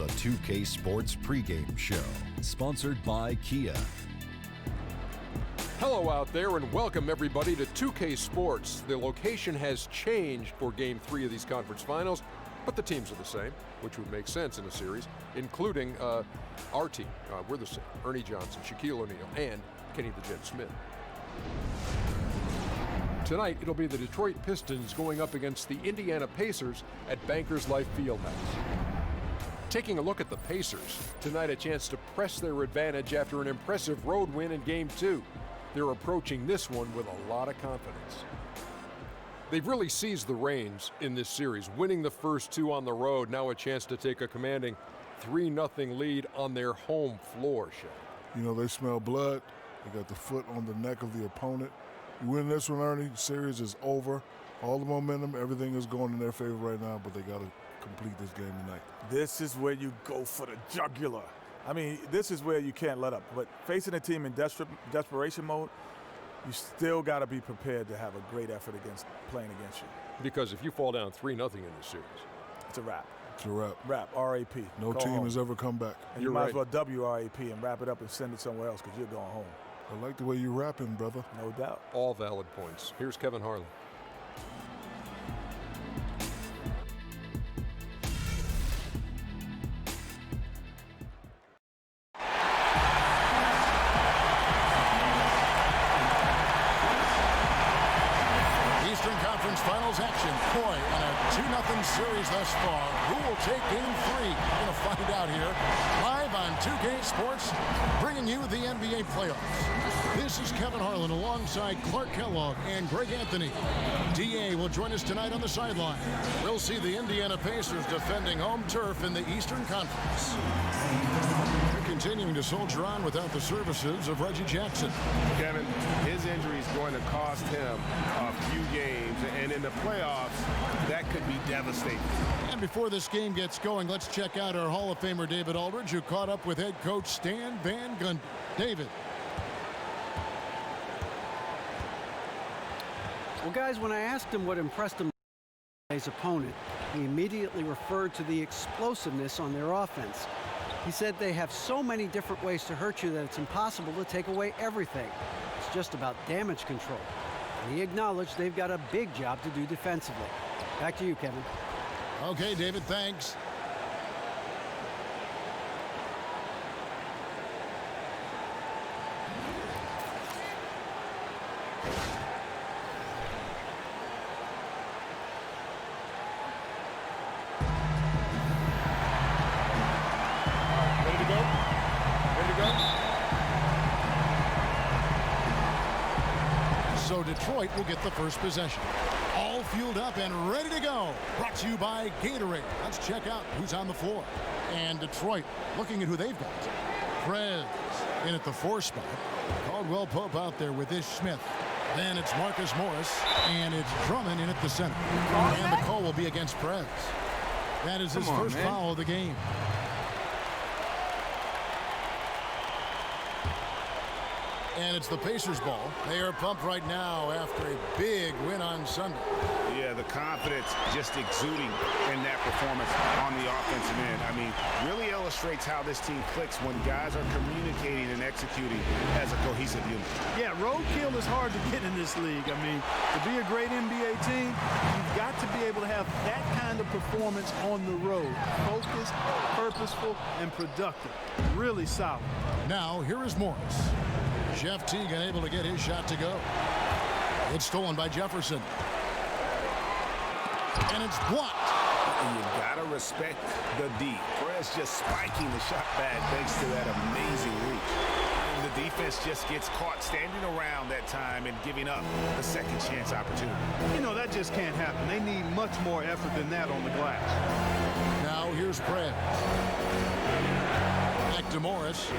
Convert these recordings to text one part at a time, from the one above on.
the 2K Sports pregame show, sponsored by Kia. Hello out there and welcome everybody to 2K Sports. The location has changed for Game 3 of these conference finals, but the teams are the same, which would make sense in a series, including our team. We're the same. Ernie Johnson, Shaquille O'Neal, and Kenny the Jet Smith. Tonight, it'll be the Detroit Pistons going up against the Indiana Pacers at Bankers Life Fieldhouse. Taking a look at the Pacers, tonight a chance to press their advantage after an impressive road win in Game 2. They're approaching this one with a lot of confidence. They've really seized the reins in this series, winning the first two on the road. Now a chance to take a commanding 3-0 lead on their home floor, Shaq. You know, they smell blood. They got the foot on the neck of the opponent. You win this one, Ernie, series is over. All the momentum, everything is going in their favor right now, but they got to complete this game tonight. This is where you go for the jugular. I mean, this is where you can't let up. But facing a team in desperation mode, you still got to be prepared to have a great effort against playing against you. Because if you fall down 3-0 in this series, it's a wrap. It's a wrap. Wrap, R.A.P. No team has ever come back. And you might as well W-R-A-P and wrap it up and send it somewhere else because you're going home. I like the way you're rapping, brother. No doubt. All valid points. Here's Kevin Harlan. Eastern Conference Finals action. Boy, in a 2-0 series thus far. Who will take Game 3? We're going to find out here. Live on 2K Sports, bringing you the NBA playoffs. This is Kevin Harlan alongside Clark Kellogg and Greg Anthony. DA will join us tonight on the sideline. We'll see the Indiana Pacers defending home turf in the Eastern Conference. They're continuing to soldier on without the services of Reggie Jackson. Kevin, his injury is going to cost him a few games, and in the playoffs, that could be devastating. And before this game gets going, let's check out our Hall of Famer David Aldridge, who caught up with head coach Stan Van Gundy. David. Well, guys, when I asked him what impressed him his opponent, he immediately referred to the explosiveness on their offense. He said they have so many different ways to hurt you that it's impossible to take away everything. It's just about damage control. And he acknowledged they've got a big job to do defensively. Back to you, Kevin. Okay, David, thanks. So Detroit will get the first possession. All fueled up and ready to go. Brought to you by Gatorade. Let's check out who's on the floor. And Detroit looking at who they've got. Prez in at the 4 spot. Caldwell Pope out there with Ish Smith. Then it's Marcus Morris. And it's Drummond in at the center. And the call will be against Prez. That is his first foul of the game. And it's the Pacers ball. They are pumped right now after a big win on Sunday. Yeah, the confidence just exuding in that performance on the offensive end. I mean, really illustrates how this team clicks when guys are communicating and executing as a cohesive unit. Yeah, roadkill is hard to get in this league. I mean, to be a great NBA team, you've got to be able to have that kind of performance on the road. Focused, purposeful, and productive. Really solid. Now, here is Morris. Jeff Teagan able to get his shot to go. It's stolen by Jefferson. And it's blocked. You gotta respect the D. Perez just spiking the shot back thanks to that amazing reach. And the defense just gets caught standing around that time and giving up the second chance opportunity. You know, that just can't happen. They need much more effort than that on the glass. Now here's Perez. Back to Morris.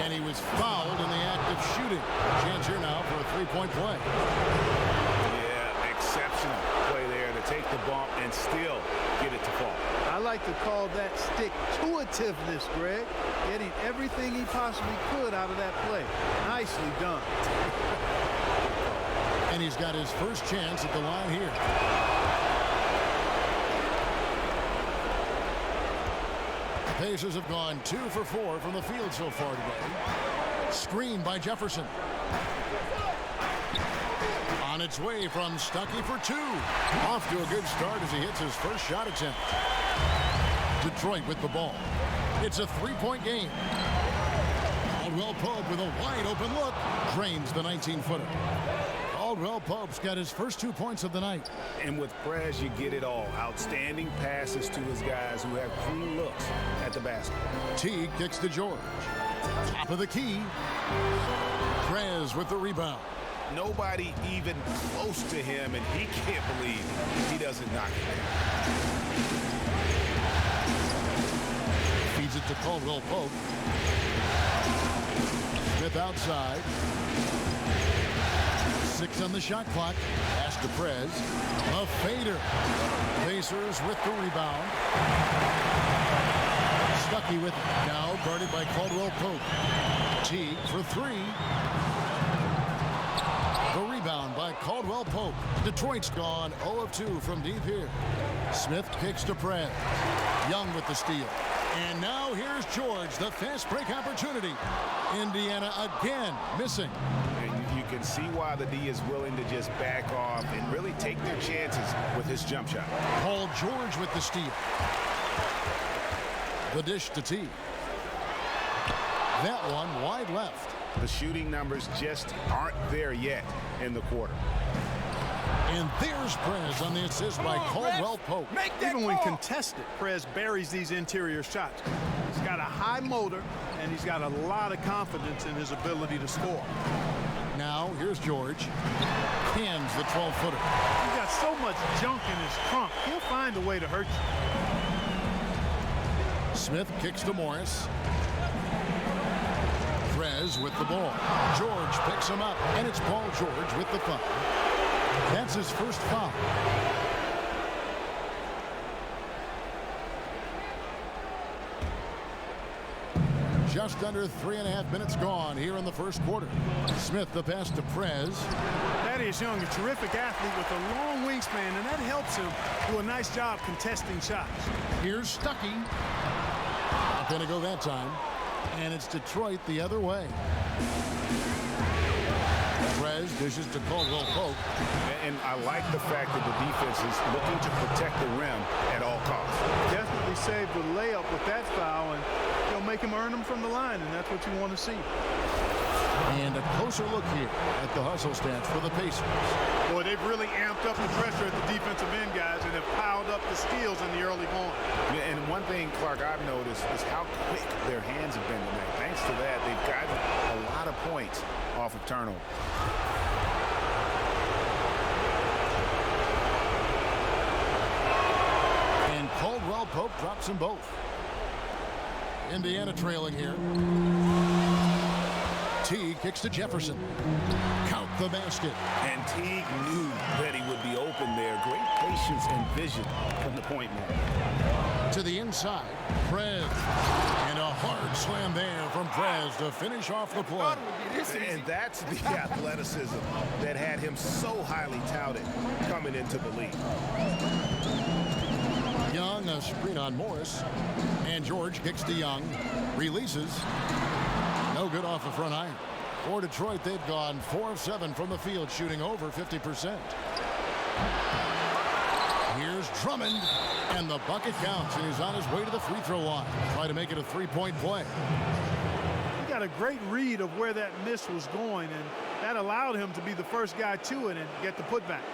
And he was fouled in the act of shooting. Chance here now for a three-point play. Yeah, exceptional play there to take the bump and still get it to fall. I like to call that stick-to-itiveness, Greg. Getting everything he possibly could out of that play. Nicely done. And he's got his first chance at the line here. Pacers have gone 2 for 4 from the field so far today. Screen by Jefferson. On its way from Stuckey for 2. Off to a good start as he hits his first shot attempt. Detroit with the ball. It's a 3-point game. Caldwell Pope with a wide open look. Drains the 19-footer. Caldwell Pope's got his first 2 points of the night. And with Prez, you get it all. Outstanding passes to his guys who have clean looks at the basket. Teague kicks to George. Top of the key. Prez with the rebound. Nobody even close to him, and he can't believe he doesn't knock it down. Feeds it to Caldwell Pope. Smith outside. 6 on the shot clock. Pass to Prez. A fader. Pacers with the rebound. Stuckey with it. Now guarded by Caldwell Pope. Teague for 3. The rebound by Caldwell Pope. Detroit's gone 0 of 2 from deep here. Smith kicks to Prez. Young with the steal. And now here's George, the fast break opportunity. Indiana again missing. And you can see why the D is willing to just back off and really take their chances with his jump shot. Paul George with the steal. The dish to T. That one wide left. The shooting numbers just aren't there yet in the quarter. And there's Prez on the assist by Caldwell Pope. Even when contested, Prez buries these interior shots. He's got a high motor, and he's got a lot of confidence in his ability to score. Now here's George. Hands the 12-footer. He's got so much junk in his trunk, he'll find a way to hurt you. Smith kicks to Morris. Prez with the ball. George picks him up, and it's Paul George with the foul. That's his first foul. Just under 3.5 minutes gone here in the first quarter. Smith the pass to Prez. Thaddeus Young, a terrific athlete with a long wingspan, and that helps him do a nice job contesting shots. Here's Stuckey. Not going to go that time. And it's Detroit the other way. Prez dishes to Caldwell Pope. And I like the fact that the defense is looking to protect the rim at all costs. Definitely saved the layup with that foul, and he'll make him earn them from the line, and that's what you want to see. And a closer look here at the hustle stats for the Pacers. Boy, they've really amped up the pressure at the defensive end, guys, and have piled up the steals in the early going. Yeah, and one thing, Clark, I've noticed is how quick their hands have been tonight. Thanks to that, they've gotten a lot of points off of turnover. And Caldwell Pope drops them both. Indiana trailing here. Teague kicks to Jefferson. Count the basket. And Teague knew that he would be open there. Great patience and vision from the point man. To the inside, Prez. And a hard slam there from Prez to finish off the play. And that's the athleticism that had him so highly touted coming into the league. Young, a screen on Morris. And George kicks to Young. Releases. No good off the front iron. For Detroit, they've gone 4 of 7 from the field, shooting over 50%. Here's Drummond, and the bucket counts, and he's on his way to the free throw line. Try to make it a 3-point play. He got a great read of where that miss was going, and that allowed him to be the first guy to it and get the putback.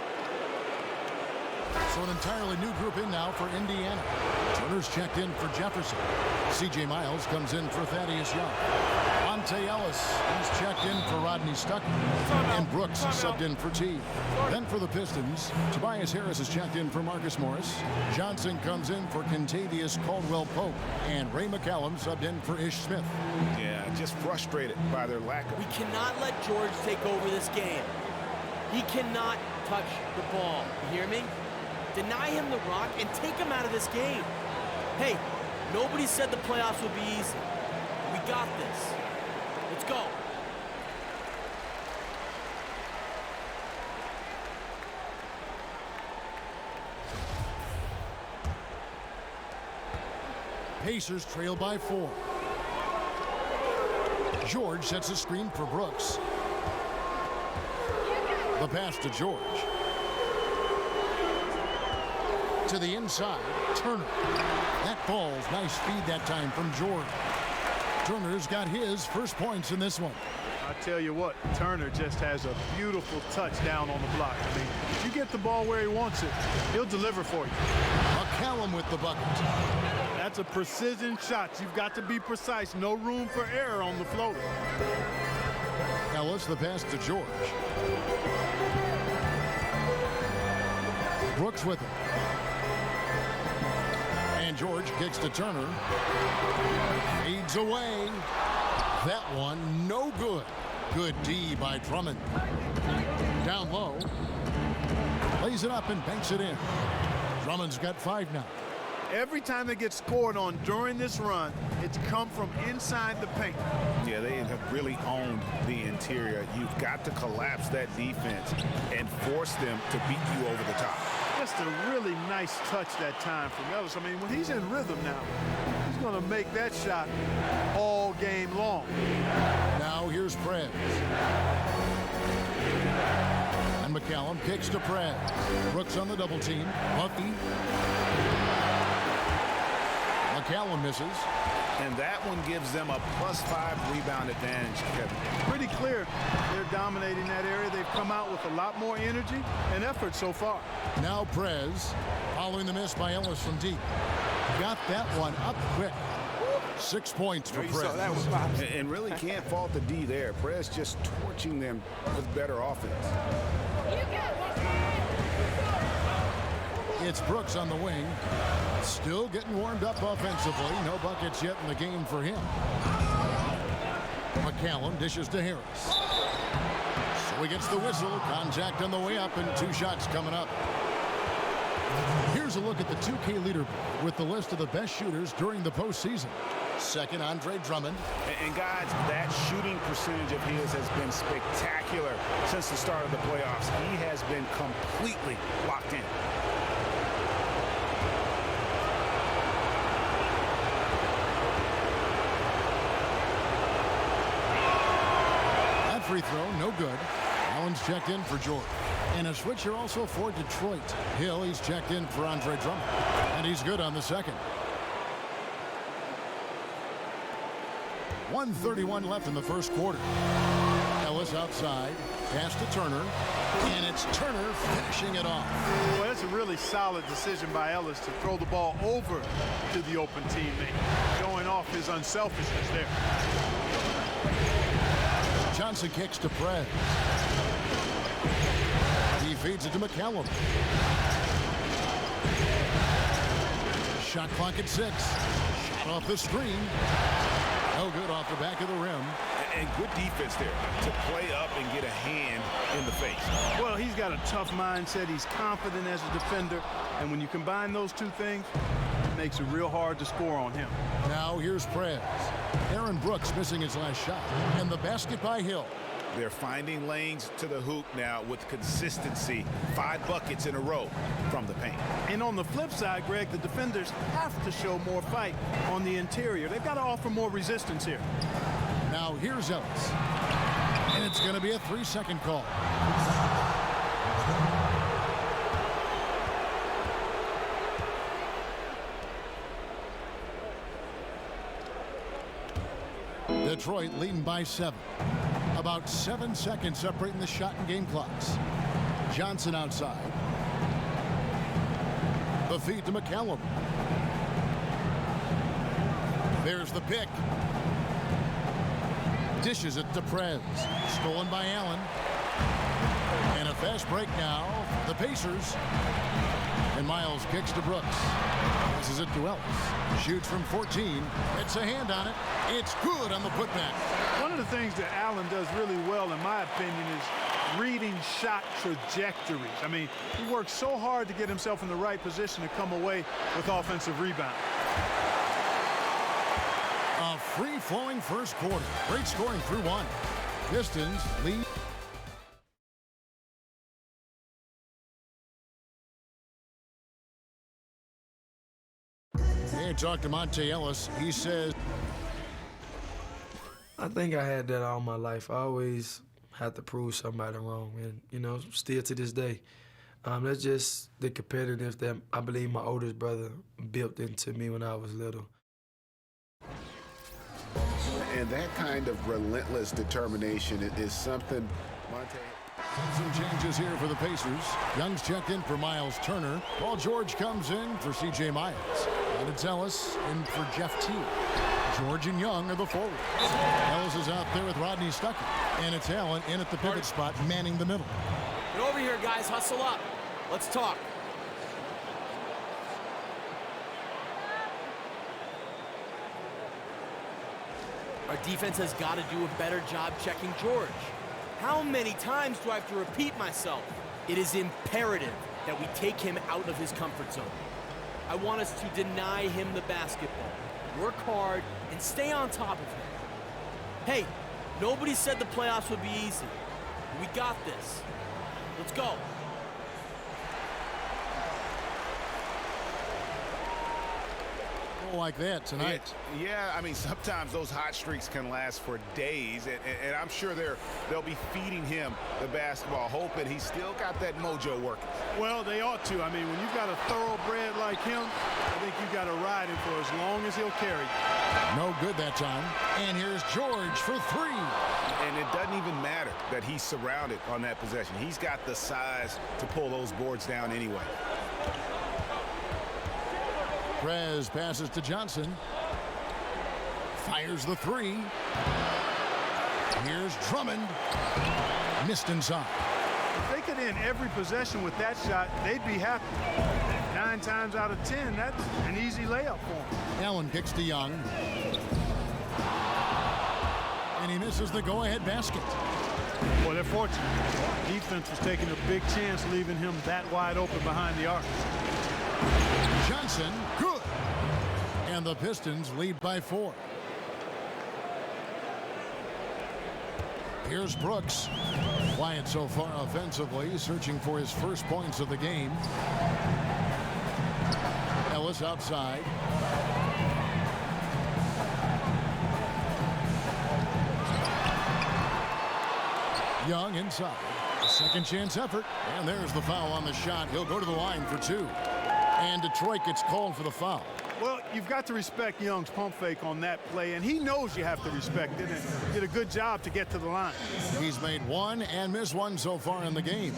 So an entirely new group in now for Indiana. Turner's checked in for Jefferson. C.J. Miles comes in for Thaddeus Young. Monte Ellis is checked in for Rodney Stuckey. And Brooks subbed in for T. Then for the Pistons, Tobias Harris is checked in for Marcus Morris. Johnson comes in for Kentavious Caldwell Pope. And Ray McCallum subbed in for Ish Smith. Yeah, just frustrated by their lack of... We cannot let George take over this game. He cannot touch the ball. You hear me? Deny him the rock and take him out of this game. Hey, nobody said the playoffs would be easy. We got this. Let's go. Pacers trail by 4. George sets a screen for Brooks. The pass to George. To the inside, Turner. That falls. Nice feed that time from George. Turner's got his first points in this one. I tell you what, Turner just has a beautiful touchdown on the block. I mean, if you get the ball where he wants it, he'll deliver for you. McCallum with the bucket. That's a precision shot. You've got to be precise. No room for error on the floater. Ellis, the pass to George. Brooks with it. And George kicks to Turner. Fades away. That one, no good. Good D by Drummond. Down low. Lays it up and banks it in. Drummond's got 5 now. Every time they get scored on during this run, it's come from inside the paint. Yeah, they have really owned the interior. You've got to collapse that defense and force them to beat you over the top. Just a really nice touch that time from Ellis. I mean, when he's in rhythm now, he's going to make that shot all game long. Now here's Prez. And McCallum kicks to Prez. Brooks on the double team. Buffy. McCallum misses. And that one gives them a +5 rebound advantage, Kevin. Pretty clear they're dominating that area. They've come out with a lot more energy and effort so far. Now Prez, following the miss by Ellis from deep. Got that one up quick. 6 points for Prez. And really can't fault the D there. Prez just torching them with better offense. It's Brooks on the wing. Still getting warmed up offensively. No buckets yet in the game for him. McCallum dishes to Harris. So he gets the whistle. Contact on the way up and 2 shots coming up. Here's a look at the 2K leaderboard with the list of the best shooters during the postseason. Second, Andre Drummond. And guys, that shooting percentage of his has been spectacular since the start of the playoffs. He has been completely locked in. Free throw, no good. Allen's checked in for George. And a switcher also for Detroit. Hill, he's checked in for Andre Drummond. And he's good on the second. 1:31 left in the first quarter. Ellis outside. Pass to Turner. And it's Turner finishing it off. Well, that's a really solid decision by Ellis to throw the ball over to the open teammate, showing off his unselfishness there. Johnson kicks to Prez. He feeds it to McCallum. Shot clock at 6. Shot off the screen. No good off the back of the rim. And good defense there to play up and get a hand in the face. Well, he's got a tough mindset. He's confident as a defender. And when you combine those two things, it makes it real hard to score on him. Now here's Prez. Aaron Brooks missing his last shot. And the basket by Hill. They're finding lanes to the hoop now with consistency. 5 buckets in a row from the paint. And on the flip side, Greg, the defenders have to show more fight on the interior. They've got to offer more resistance here. Now here's Ellis. And it's going to be a 3-second call. Detroit leading by 7. About 7 seconds separating the shot and game clocks. Johnson outside. The feed to McCallum. There's the pick. Dishes it to Prez. Stolen by Allen. And a fast break now. The Pacers. And Miles kicks to Brooks. Passes it to Ellis. Shoots from 14. It's a hand on it. It's good on the putback. One of the things that Allen does really well, in my opinion, is reading shot trajectories. I mean, he works so hard to get himself in the right position to come away with offensive rebound. A free-flowing first quarter. Great scoring through 1. Pistons lead. I talked to Monte Ellis. He says, I think I had that all my life. I always had to prove somebody wrong, and, you know, still to this day. That's just the competitiveness that I believe my oldest brother built into me when I was little. And that kind of relentless determination is something Monte... Some changes here for the Pacers. Young's checked in for Miles Turner. Paul George comes in for C.J. Miles. And it's Ellis in for Jeff Teague. George and Young are the forwards. Ellis is out there with Rodney Stuckey. And it's Allen in at the pivot spot, manning the middle. Get over here, guys. Hustle up. Let's talk. Our defense has got to do a better job checking George. How many times do I have to repeat myself? It is imperative that we take him out of his comfort zone. I want us to deny him the basketball, work hard, and stay on top of him. Hey, nobody said the playoffs would be easy. We got this. Let's go. Like that tonight. Yeah, I mean, sometimes those hot streaks can last for days, and I'm sure they'll be feeding him the basketball, hoping he's still got that mojo working. Well, they ought to. I mean, when you've got a thoroughbred like him, I think you've got to ride him for as long as he'll carry. No good that time. And here's George for three. And it doesn't even matter that he's surrounded on that possession. He's got the size to pull those boards down anyway. Prez passes to Johnson. Fires the three. Here's Drummond. Missed inside. If they could end every possession with that shot, they'd be happy. 9 times out of 10, that's an easy layup for them. Allen kicks to Young. And he misses the go-ahead basket. Well, they're fortunate. Defense was taking a big chance leaving him that wide open behind the arc. Johnson, good. And the Pistons lead by 4. Here's Brooks. Quiet so far offensively, searching for his first points of the game. Ellis outside. Young inside. Second chance effort. And there's the foul on the shot. He'll go to the line for 2. And Detroit gets called for the foul. Well, you've got to respect Young's pump fake on that play, and he knows you have to respect it, and did a good job to get to the line. He's made 1 and missed 1 so far in the game.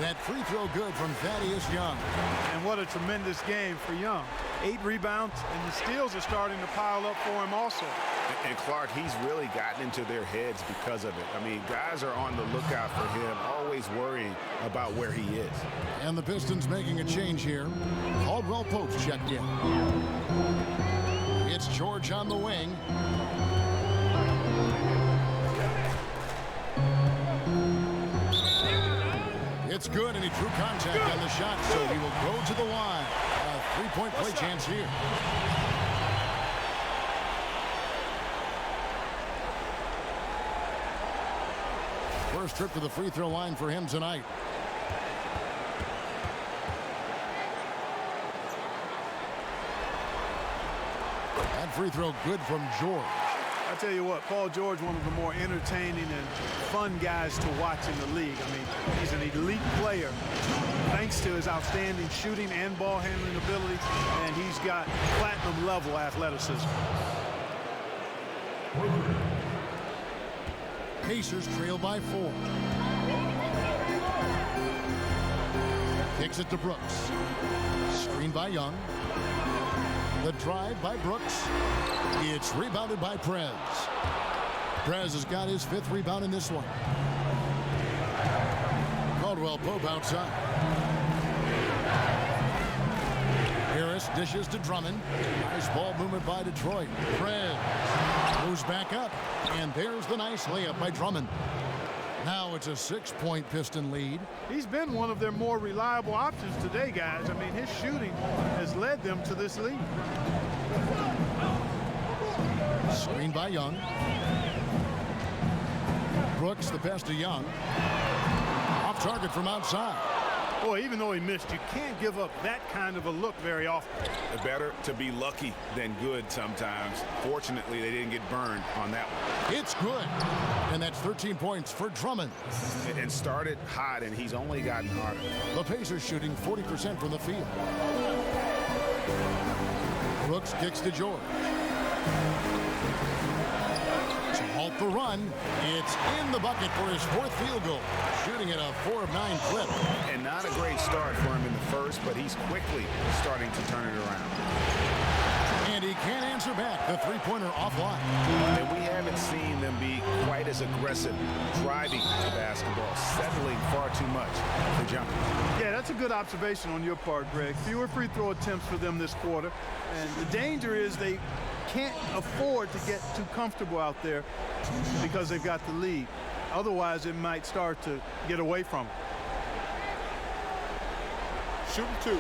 That free throw good from Thaddeus Young. And what a tremendous game for Young. 8 rebounds, and the steals are starting to pile up for him also. And Clark, he's really gotten into their heads because of it. I mean, guys are on the lookout for him, always worrying about where he is. And the Pistons making a change here. Caldwell Pope's checked in. It's George on the wing. It's good, and he drew contact on the shot, so he will go to the line. A 3-point play chance here. First trip to the free throw line for him tonight. That free throw good from George. I tell you what, Paul George, one of the more entertaining and fun guys to watch in the league. I mean, he's an elite player thanks to his outstanding shooting and ball handling ability, and he's got platinum level athleticism. Pacers trail by 4. Kicks it to Brooks. Screen by Young. The drive by Brooks. It's rebounded by Prez. Prez has got his 5th rebound in this one. Caldwell Pope outside. Harris dishes to Drummond. Nice ball movement by Detroit. Prez moves back up. And there's the nice layup by Drummond. Now it's a 6-point Piston lead. He's been one of their more reliable options today, guys. I mean, his shooting has led them to this lead. Screen by Young. Brooks, the pass to Young. Off target from outside. Boy, even though he missed, you can't give up that kind of a look very often. Better to be lucky than good sometimes. Fortunately, they didn't get burned on that one. It's good. And that's 13 points for Drummond. And started hot, and he's only gotten harder. The Pacers shooting 40% from the field. Brooks kicks to George. To halt the run, it's in the bucket for his 4th field goal. Shooting at a 4 of 9 clip. And not a great start for him in the first, but he's quickly starting to turn it around. And he can't answer back the three-pointer offline. And we haven't seen them be quite as aggressive driving the basketball, settling far too much for jumping. Yeah, that's a good observation on your part, Greg. Fewer free throw attempts for them this quarter. And the danger is they can't afford to get too comfortable out there because they've got the lead. Otherwise, it might start to get away from them. Shooting 2.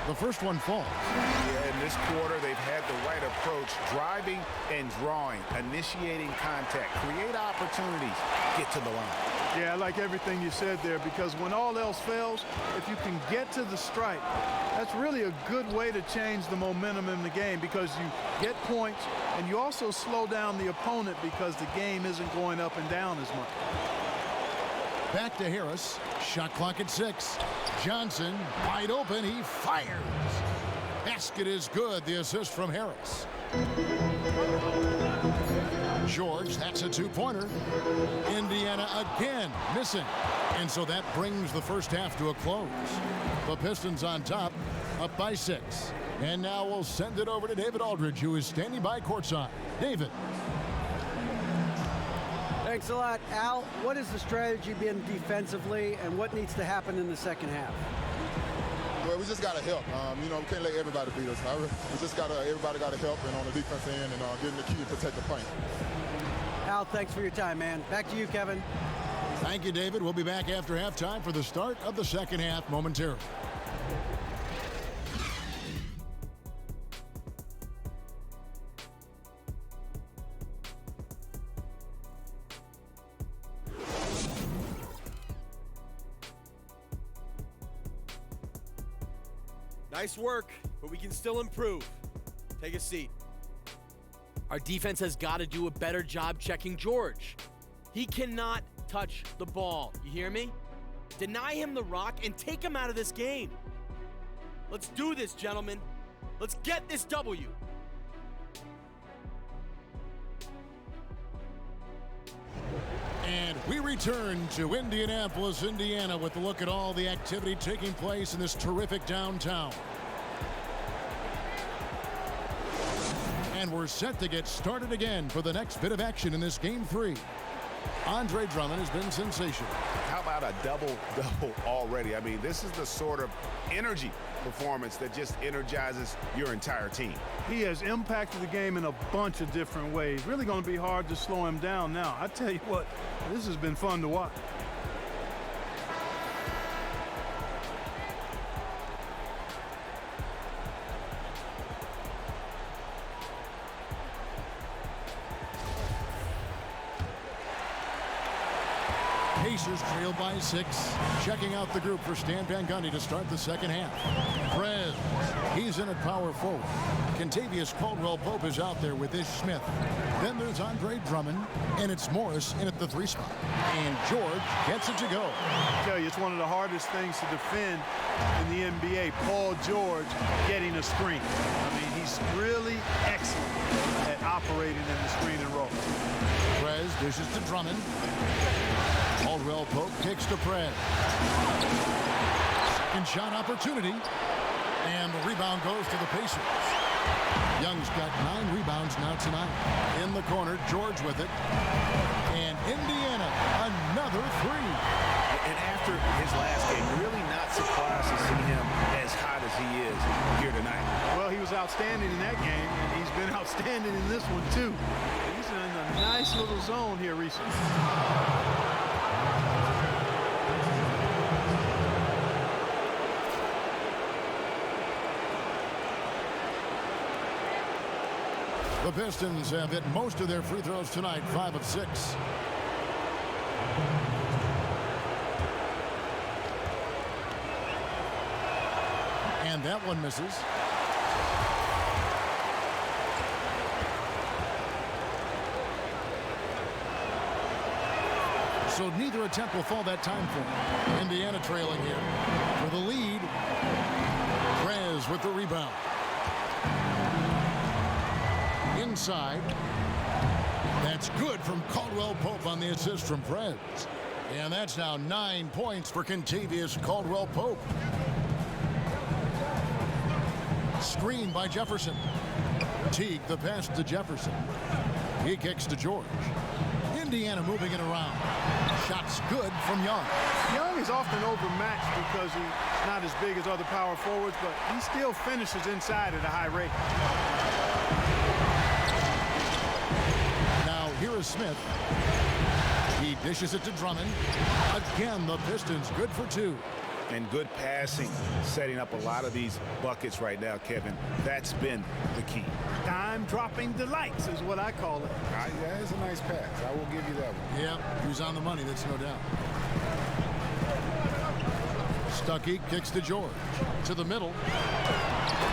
The first one falls. Yeah, in this quarter, they've had the right approach, driving and drawing, initiating contact, create opportunities, get to the line. Yeah, I like everything you said there, because when all else fails, if you can get to the stripe, that's really a good way to change the momentum in the game, because you get points and you also slow down the opponent because the game isn't going up and down as much. Back to Harris. Shot clock at 6. Johnson wide open. He fires. Basket is good. The assist from Harris. George, that's a 2-pointer. Indiana again missing. And so that brings the first half to a close. The Pistons on top, up by 6. And now we'll send it over to David Aldridge, who is standing by courtside. David. Thanks a lot, Al. What has the strategy been defensively, and what needs to happen in the second half? Well, we just got to help. We can't let everybody beat us. We just everybody got to help, and on the defense end, and getting the key to protect the paint. Al, thanks for your time, man. Back to you, Kevin. Thank you, David. We'll be back after halftime for the start of the second half momentarily. Nice work, but we can still improve. Take a seat. Our defense has got to do a better job checking George. He cannot touch the ball. You hear me? Deny him the rock and take him out of this game. Let's do this, gentlemen. Let's get this W. And we return to Indianapolis, Indiana, with a look at all the activity taking place in this terrific downtown. And we're set to get started again for the next bit of action in this Game 3. Andre Drummond has been sensational. How about a double-double already? I mean, this is the sort of energy performance that just energizes your entire team. He has impacted the game in a bunch of different ways. Really going to be hard to slow him down now. I tell you what, this has been fun to watch. Pacers trail by 6. Checking out the group for Stan Van Gundy to start the second half. Prez, he's in at power forward. Contavious Caldwell-Pope is out there with Ish Smith. Then there's Andre Drummond, and it's Morris in at the 3 spot. And George gets it to go. I tell you, it's one of the hardest things to defend in the NBA. Paul George getting a screen. I mean, he's really excellent at operating in the screen and roll. Prez dishes to Drummond. Caldwell-Pope kicks to Prez. Second shot opportunity. And the rebound goes to the Pacers. Young's got 9 rebounds now tonight. In the corner, George with it. And Indiana, another 3. And after his last game, really not surprised to see him as hot as he is here tonight. Well, he was outstanding in that game, and he's been outstanding in this one, too. He's in a nice little zone here recently. The Pistons have hit most of their free throws tonight, 5 of 6. And that one misses. So neither attempt will fall that time frame. Indiana trailing here for the lead. Prez with the rebound. Inside. That's good from Caldwell Pope on the assist from Prez. And that's now 9 points for Kentavious Caldwell Pope. Screen by Jefferson. Teague the pass to Jefferson. He kicks to George. Indiana moving it around. Shots good from Young. Young is often overmatched because he's not as big as other power forwards, but he still finishes inside at a high rate. Now here is Smith. He dishes it to Drummond. Again, the Pistons good for 2. And good passing, setting up a lot of these buckets right now, Kevin. That's been the key. Time-dropping delights is what I call it. Yeah, it's a nice pass. I will give you that one. Yeah, he was on the money, that's no doubt. Stuckey kicks to George. To the middle.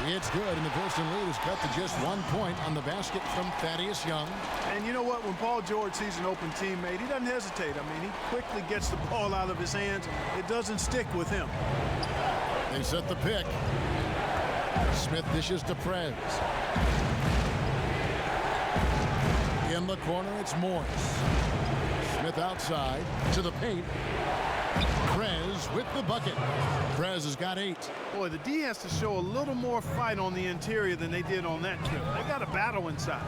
It's good, and the Piston lead is cut to just 1 point on the basket from Thaddeus Young. And you know what? When Paul George sees an open teammate, he doesn't hesitate. I mean, he quickly gets the ball out of his hands. It doesn't stick with him. They set the pick. Smith dishes to Prez. In the corner, it's Morris. Smith outside to the paint. Prez with the bucket. Prez has got 8. Boy, the D has to show a little more fight on the interior than they did on that trip. They got a battle inside.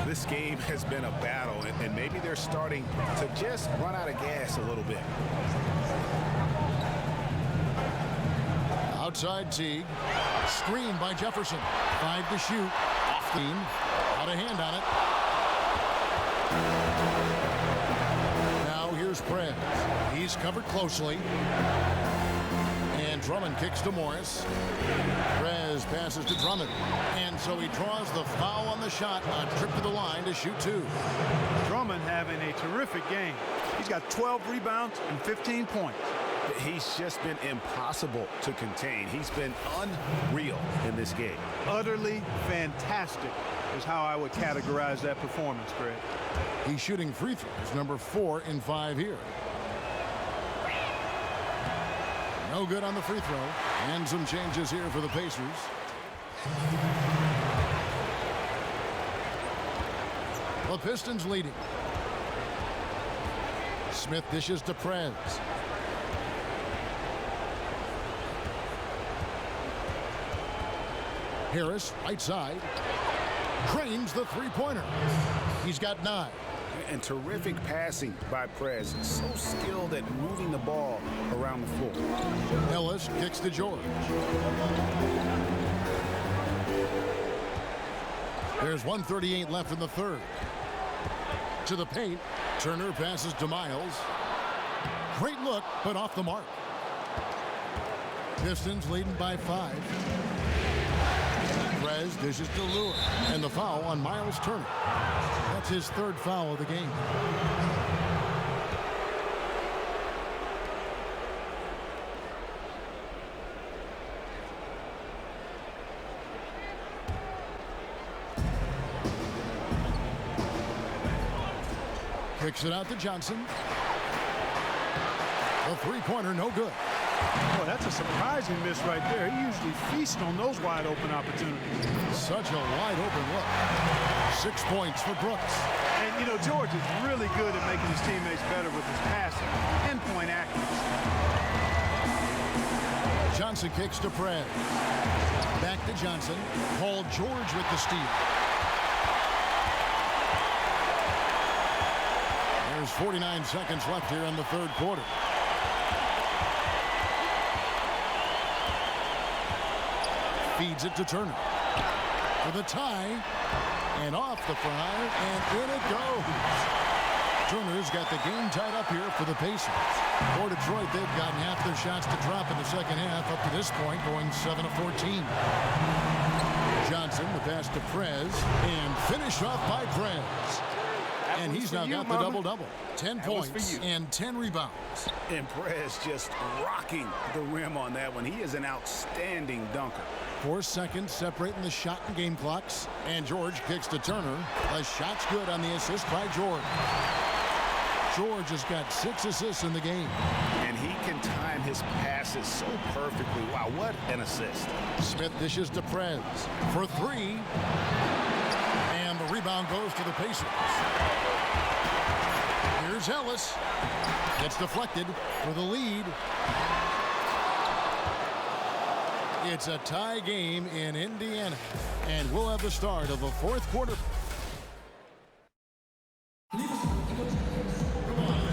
This game has been a battle, and maybe they're starting to just run out of gas a little bit. Outside Teague. Screen by Jefferson. 5 to shoot. Off the team. Out of hand on it. Now here's Prez. He's covered closely. And Drummond kicks to Morris. Prez passes to Drummond. And so he draws the foul on the shot. A trip to the line to shoot 2. Drummond having a terrific game. He's got 12 rebounds and 15 points. He's just been impossible to contain. He's been unreal in this game. Utterly fantastic is how I would categorize that performance, Greg. He's shooting free throws, number 4 in 5 here. No good on the free throw. And some changes here for the Pacers. The Pistons leading. Smith dishes to Prez. Harris, right side. Cranes the three-pointer. He's got 9. And terrific passing by Prez. So skilled at moving the ball around the floor. Ellis kicks to George. There's 1:38 left in the third. To the paint. Turner passes to Miles. Great look, but off the mark. Pistons leading by 5. Prez dishes to Lewis. And the foul on Miles Turner. That's his 3rd foul of the game. Kicks it out to Johnson. The three-pointer, no good. Boy, that's a surprising miss right there. He usually feasts on those wide-open opportunities. Such a wide-open look. 6 points for Brooks. And, you know, George is really good at making his teammates better with his passing. Pinpoint accuracy. Johnson kicks to Prez. Back to Johnson. Paul George with the steal. There's 49 seconds left here in the third quarter. Feeds it to Turner. For the tie. And off the fly. And in it goes. Turner's got the game tied up here for the Pacers. For Detroit, they've gotten half their shots to drop in the second half up to this point, going 7 of 14. Johnson, the pass to Prez, and finished off by Prez. And he's now got the double-double. 10 points and 10 rebounds. And Prez just rocking the rim on that one. He is an outstanding dunker. 4 seconds separating the shot and game clocks. And George kicks to Turner. The shot's good on the assist by George. George has got 6 assists in the game. And he can time his passes so perfectly. Wow, what an assist. Smith dishes to Prez for 3. And the rebound goes to the Pacers. Here's Ellis. Gets deflected for the lead. It's a tie game in Indiana. And we'll have the start of the 4th quarter.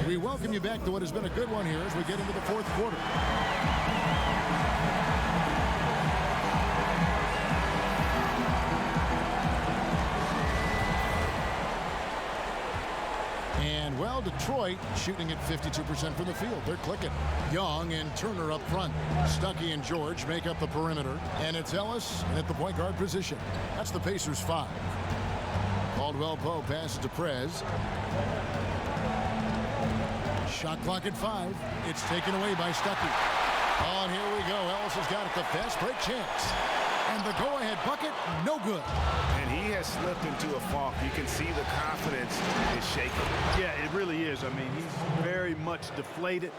We welcome you back to what has been a good one here as we get into the 4th quarter. And, well, Detroit shooting at 52% from the field. They're clicking. Young and Turner up front. Stuckey and George make up the perimeter. And it's Ellis at the point guard position. That's the Pacers 5. Caldwell-Pope passes to Prez. Shot clock at 5. It's taken away by Stuckey. Oh, and here we go. Ellis has got it. The fast break chance. And the go-ahead bucket, no good. And he has slipped into a funk. You can see the confidence is shaking. Yeah, it really is. I mean, he's very much deflated.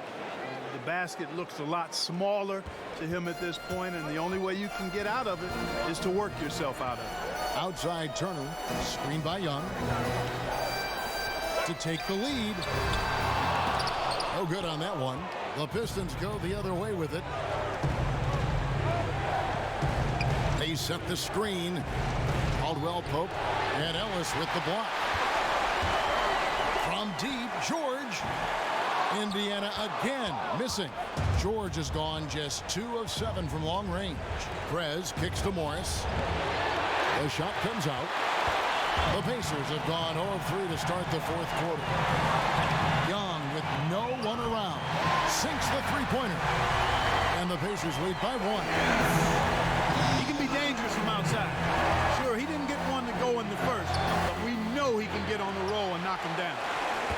The basket looks a lot smaller to him at this point, and the only way you can get out of it is to work yourself out of it. Outside Turner, screened by Young. To take the lead. No good on that one. The Pistons go the other way with it. They set the screen. Caldwell-Pope and Ellis with the block. From deep, George. Indiana again missing. George has gone just 2 of 7 from long range. Prez kicks to Morris. The shot comes out. The Pacers have gone 0 of 3 to start the 4th quarter. Young with no one around. Sinks the three-pointer. And the Pacers lead by 1. He can be dangerous from outside. Sure, he didn't get one to go in the first, but we know he can get on the roll and knock him down.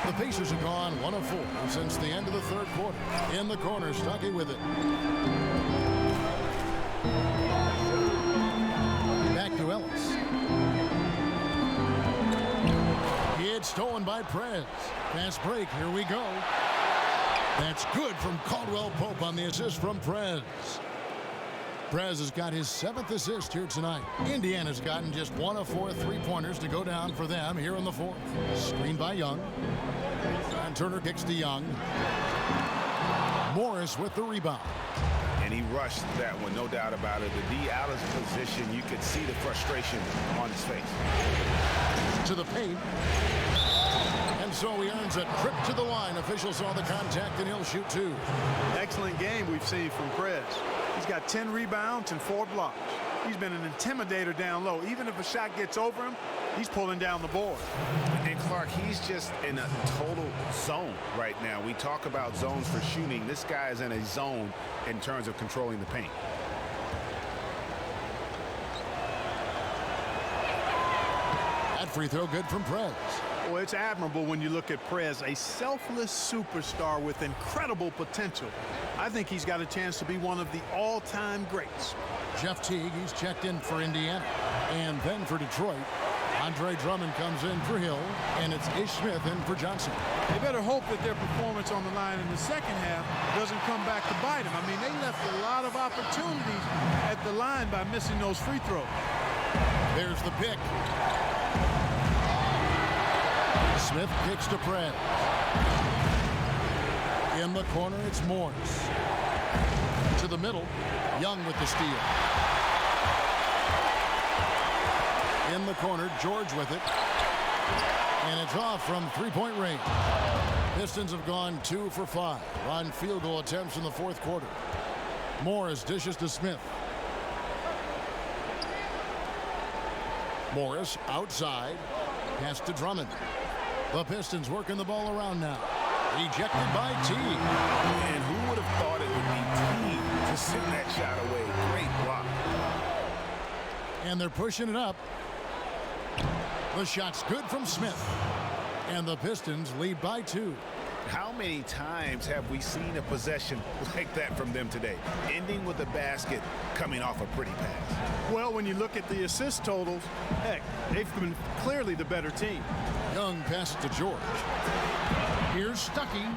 The Pacers have gone 1 of 4 since the end of the 3rd quarter. In the corner, Stuckey with it. Back to Ellis. It's stolen by Prez. Fast break, here we go. That's good from Caldwell-Pope on the assist from Prez. Prez has got his 7th assist here tonight. Indiana's gotten just 1 of 4 3-pointers to go down for them here in the 4th. Screened by Young. And Turner kicks to Young. Morris with the rebound. And he rushed that one, no doubt about it. The D out of position, you could see the frustration on his face. To the paint. And so he earns a trip to the line. Officials saw the contact, and he'll shoot 2. Excellent game we've seen from Prez. He's got 10 rebounds and 4 blocks. He's been an intimidator down low. Even if a shot gets over him, he's pulling down the board. And Clark, he's just in a total zone right now. We talk about zones for shooting. This guy is in a zone in terms of controlling the paint. That free throw good from Prez. Well, it's admirable when you look at Prez, a selfless superstar with incredible potential. I think he's got a chance to be one of the all-time greats. Jeff Teague, he's checked in for Indiana. And then for Detroit, Andre Drummond comes in for Hill, and it's Ish Smith in for Johnson. They better hope that their performance on the line in the second half doesn't come back to bite them. I mean, they left a lot of opportunities at the line by missing those free throws. There's the pick. Smith kicks to Prez. In the corner, it's Morris. To the middle, Young with the steal. In the corner, George with it. And it's off from three-point range. Pistons have gone 2 for 5 on field goal attempts in the 4th quarter. Morris dishes to Smith. Morris outside. Pass to Drummond. The Pistons working the ball around now. Ejected by Teague. And who would have thought it would be Teague to send that shot away? Great block. And they're pushing it up. The shot's good from Smith. And the Pistons lead by 2. How many times have we seen a possession like that from them today, ending with a basket coming off a pretty pass? Well, when you look at the assist totals, heck, they've been clearly the better team. Young passes to George. Here's Stuckey.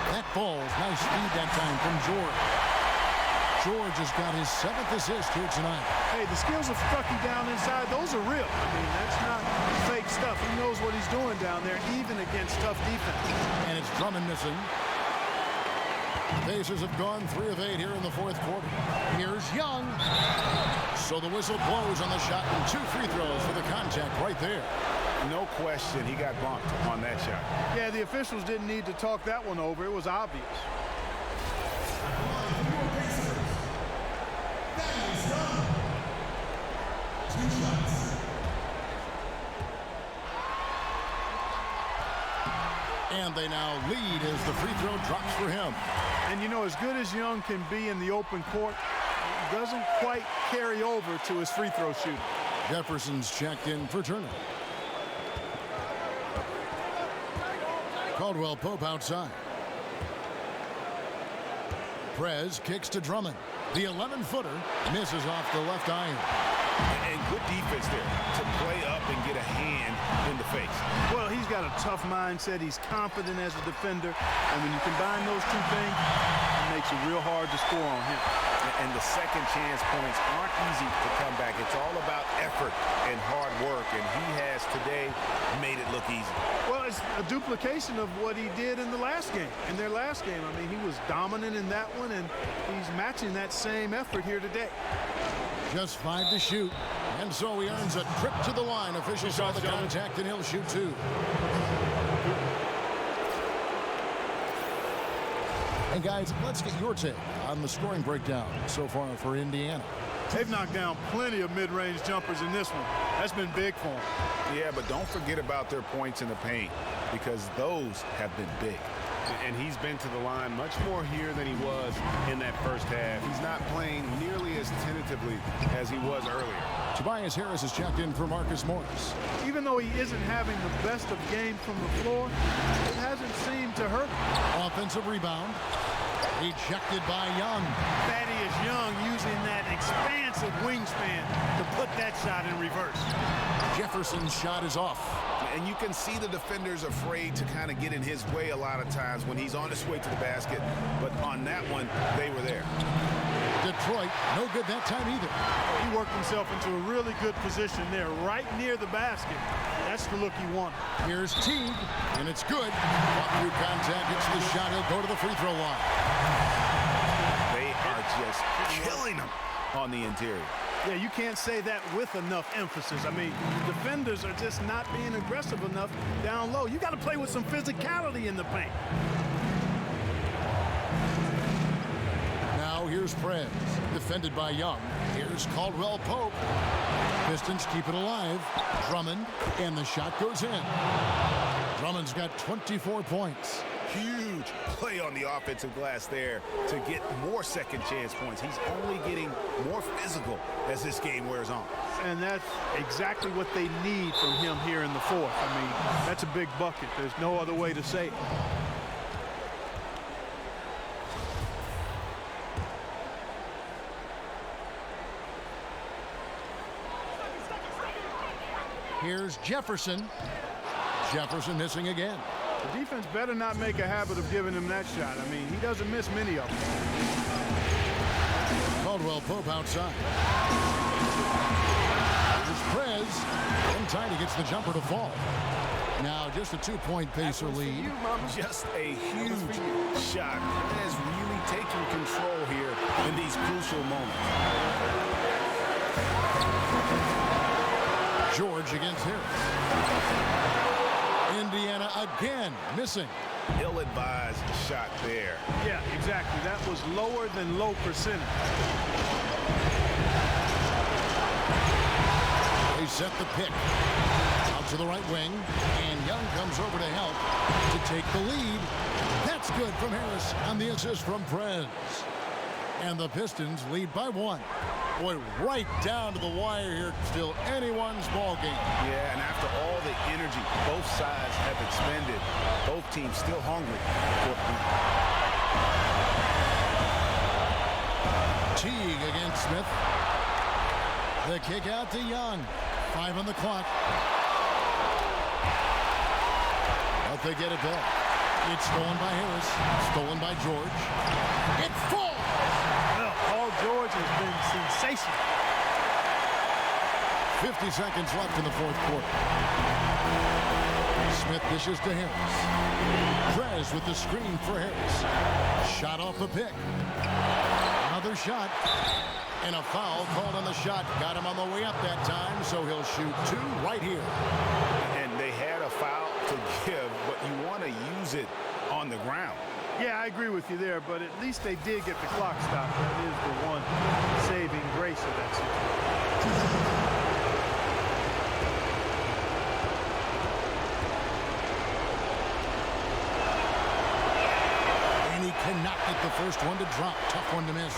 That falls. Nice speed that time from George. George has got his 7th assist here tonight. Hey, the skills of Stuckey down inside, those are real. I mean, that's not fake stuff. He knows what he's doing down there, even against tough defense. And it's Drummond missing. The Pacers have gone 3 of 8 here in the 4th quarter. Here's Young. So the whistle blows on the shot and 2 free throws for the contact right there. No question, he got bumped on that shot. Yeah, the officials didn't need to talk that one over. It was obvious. And they now lead as the free throw drops for him. And you know, as good as Young can be in the open court, it doesn't quite carry over to his free throw shooting. Jefferson's checked in for Turner. Caldwell Pope outside. Prez kicks to Drummond. The 11-footer misses off the left iron. And good defense there to play up and get a hand in the face. Well, he's got a tough mindset. He's confident as a defender. And when you combine those two things, it makes it real hard to score on him. And the second chance points aren't easy to come back. It's all about effort and hard work. And he has today made it look easy. Well, it's a duplication of what he did in the last game. In their last game, I mean, he was dominant in that one, and he's matching that same effort here today. Just 5 to shoot. And so he earns a trip to the line. Officials saw the contact, and he'll shoot 2. Hey, guys, let's get your take on the scoring breakdown so far for Indiana. They've knocked down plenty of mid-range jumpers in this one. That's been big for them. Yeah, but don't forget about their points in the paint, because those have been big. And he's been to the line much more here than he was in that first half. He's not playing nearly as tentatively as he was earlier. Tobias Harris is checked in for Marcus Morris. Even though he isn't having the best of game from the floor, it hasn't seemed to hurt him. Offensive rebound. Ejected by Young. Thaddeus Young using that expansive wingspan to put that shot in reverse. Jefferson's shot is off. And you can see the defenders afraid to kind of get in his way a lot of times when he's on his way to the basket. But on that one, they were there. Detroit, no good that time either. He worked himself into a really good position there, right near the basket. That's the look he wanted. Here's Teague, and it's good. Walk through contact, gets the shot, he'll go to the free throw line. They are just killing him on the interior. Yeah, you can't say that with enough emphasis. I mean, the defenders are just not being aggressive enough down low. You got to play with some physicality in the paint. Now here's Prez, defended by Young. Here's Caldwell Pope. Pistons keep it alive. Drummond, and the shot goes in. Drummond's got 24 points. Huge play on the offensive glass there to get more second chance points. He's only getting more physical as this game wears on. And that's exactly what they need from him here in the fourth. I mean, that's a big bucket. There's no other way to say it. Here's Jefferson. Jefferson missing again. The defense better not make a habit of giving him that shot. I mean, he doesn't miss many of them. Caldwell Pope outside. Here's Prez. In time, he gets the jumper to fall. Now just a 2-point Pacer lead. Just a huge shot. Prez really taking control here in these crucial moments. George against Harris. Indiana again missing. Ill-advised shot there. Yeah, exactly. That was lower than low percentage. They set the pick. to the right wing, and Young comes over to help to take the lead. That's good from Harris on the assist from Prez. And the Pistons lead by 1. Boy, right down to the wire here. Still anyone's ball game. Yeah, and after all the energy both sides have expended, both teams still hungry for Teague against Smith. The kick out to Young. 5 on the clock. But they get it back. It's stolen by Harris. Stolen by George. It falls! Well, Paul George has been sensational. 50 seconds left in the fourth quarter. Smith dishes to Harris. Prez with the screen for Harris. Shot off the pick. Another shot. And a foul called on the shot. Got him on the way up that time, so he'll shoot 2 right here. And they had a foul to give, but you want to use it on the ground. Yeah, I agree with you there, but at least they did get the clock stopped. That is the one saving grace of that situation. And he cannot get the first one to drop. Tough one to miss.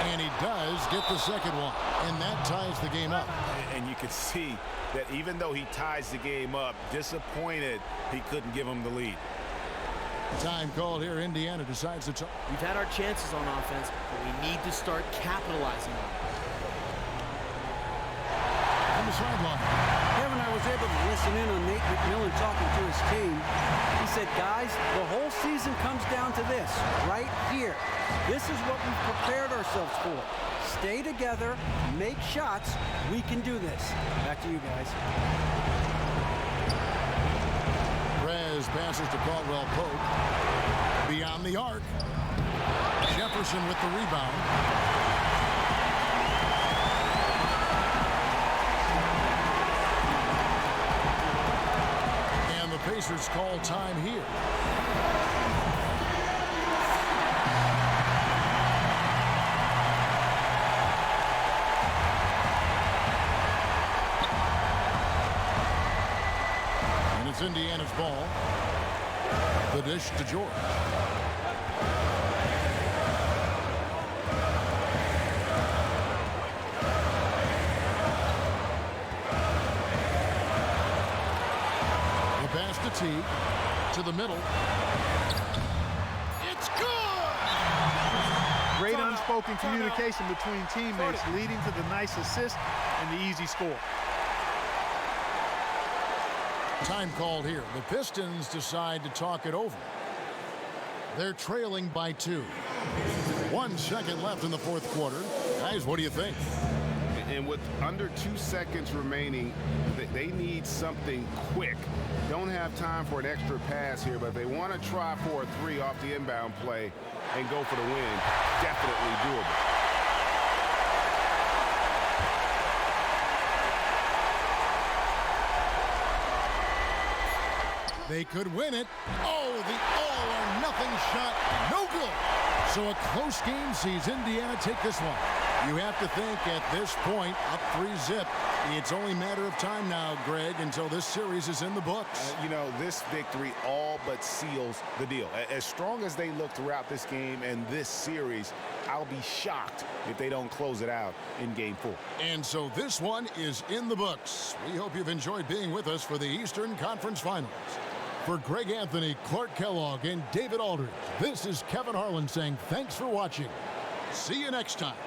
And he does get the second one, and that ties the game up. And you can see that even though he ties the game up, disappointed he couldn't give him the lead. Time called here. Indiana decides to talk. We've had our chances on offense, but we need to start capitalizing on it. On the sideline. Kevin, I was able to listen in on Nate McMillan talking to his team. He said, guys, the whole season comes down to this, right here. This is what we've prepared ourselves for. Stay together, make shots. We can do this. Back to you guys. Prez passes to Caldwell Pope. Beyond the arc. Jefferson with the rebound. And the Pacers call time here. It's Indiana's ball. The dish to George. The pass to Teague. To the middle. It's good! Great unspoken communication between teammates, leading to the nice assist and the easy score. Time called here. The Pistons decide to talk it over. They're trailing by 2. 1 second left in the fourth quarter. Guys, what do you think? And with under 2 seconds remaining, they need something quick. Don't have time for an extra pass here, but they want to try for a 3 off the inbound play and go for the win. Definitely doable. They could win it. Oh, the all-or-nothing shot. No good. So a close game sees Indiana take this one. You have to think at this point, up 3-zip. It's only a matter of time now, Greg, until this series is in the books. You know, this victory all but seals the deal. As strong as they look throughout this game and this series, I'll be shocked if they don't close it out in Game 4. And so this one is in the books. We hope you've enjoyed being with us for the Eastern Conference Finals. For Greg Anthony, Clark Kellogg, and David Aldridge, this is Kevin Harlan saying thanks for watching. See you next time.